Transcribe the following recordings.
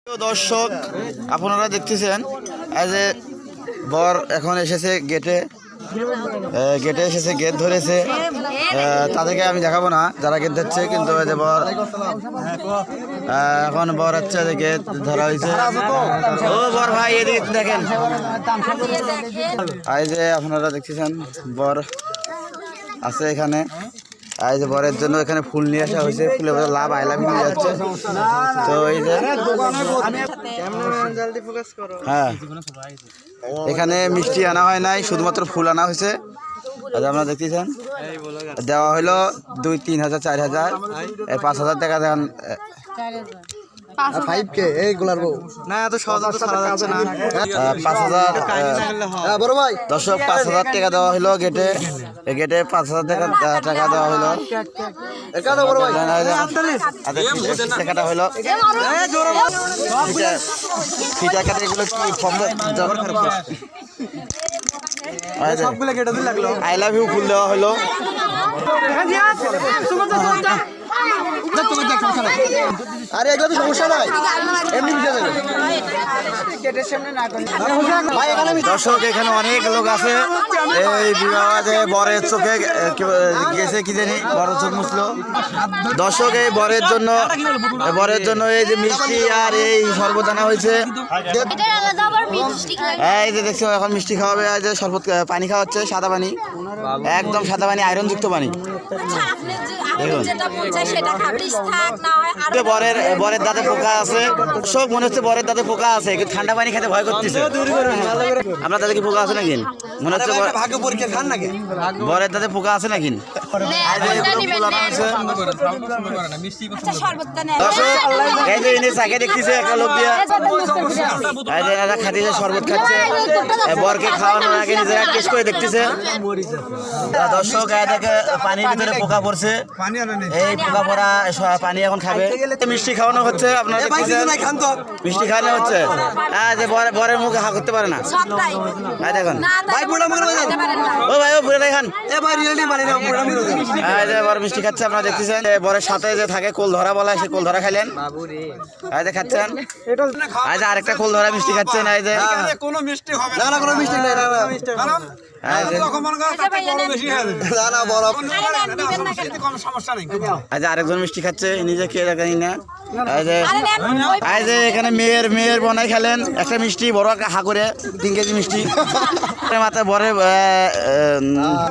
দর্শক আপনারা দেখতেছেন এই যে বর এখন এসেছে গেটে এসেছে, গেট ধরেছে। তাদেরকে আমি দেখাবো না যারা গেট ধরছে, কিন্তু এই যে বর এখন বর হচ্ছে যে গেট ধরা হয়েছে। ও বর ভাই এদিকে দেখেন, এই যে আপনারা দেখতেছেন বর আছে এখানে। এই যে বরের জন্য এখানে ফুল নিয়ে আসা হয়েছে, ফুলের লাভ আইলাভ নিয়ে যাচ্ছে। তো এই যে হ্যাঁ, এখানে মিষ্টি আনা হয় নাই, শুধুমাত্র ফুল আনা হয়েছে। আপনারা দেখতেছেন দেওয়া হলো 2-3 হাজার 4 হাজার 5 হাজার টাকা দেন। 5K এইগুলার না এত সহজে ছাড়া যাচ্ছে না। 5 হাজার বড় ভাই দর্শক 5 হাজার টাকা দেওয়া হলো গেটে 5 হাজার টাকা দেওয়া হলো। টাকাটা হলো ফিটা কাটে, এগুলো কি ফর্ম আই লাভ ইউ ফুল দেওয়া হলো। আরে এগুলো তো সমস্যা নাই, এমনি দর্শক এখানে অনেক লোক আছে। এই বিবাহে বরের চোখে গেছে কি জানি, বড় চোখ মুছলো। দর্শক এই বরের জন্য এই যে মিষ্টি আর এই শরবত আনা হয়েছে। এই যে দেখছো এখন মিষ্টি খাওয়াবে, এই যে শরবত পানি খাওয়াচ্ছে, সাদা পানি, একদম সাদা পানি, আয়রন যুক্ত পানি। বরের দাঁতে পোকা আছে, সব মনে হচ্ছে বরের দাঁতে পোকা আছে, কিন্তু ঠান্ডা পানি খেতে ভয় করতেছে। আপনার দাঁতে কি পোকা আছে নাকি? মনে হচ্ছে বরের দাঁতে পোকা আছে নাকি? দেখতেছে একটা লোক দিয়া খাতিছে, শরবত খাচ্ছে, বরকে খাওয়ানোর আগে নিজেরা টেস্ট করে দেখতেছে। দর্শক দেখে পানির ভিতরে পোকা পড়ছে, এই পোকা পড়া পানি এখন খাবে। মিষ্টি খাওয়ানো হচ্ছে, আপনারা মিষ্টি খাওয়ানো হচ্ছে। যে বরের মুখে হা করতে পারে না, দেখুন ও ভাই ও বুড়া খান বর মিষ্টি খাচ্ছে। আপনারা দেখতেছেন বরের সাথে যে থাকে কোল ধরা বলা, সে কোল ধরা খাইলেন, খাচ্ছেন। আরেকটা কোল ধরা মিষ্টি খাচ্ছেন। এই যে কোনো মিষ্টি হবে না, কোনো মিষ্টি নেই, আরেকজন মিষ্টি খাচ্ছে, নিজে খেয়ে দেখেন না। এখানে মেয়ের বনাই খেলেন একটা মিষ্টি, বড় একটা হা করে 3 কেজি মিষ্টি মাথায় বরে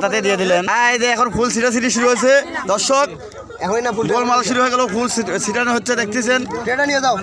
তাতে দিয়ে দিলেন। এই যে এখন ফুল ছিটাছিটি শুরু হয়েছে। দর্শক এখন না ফুল গোলমাল শুরু হয়ে গেল, ফুল ছিটানো হচ্ছে, দেখতেছেন। নিয়ে যাও।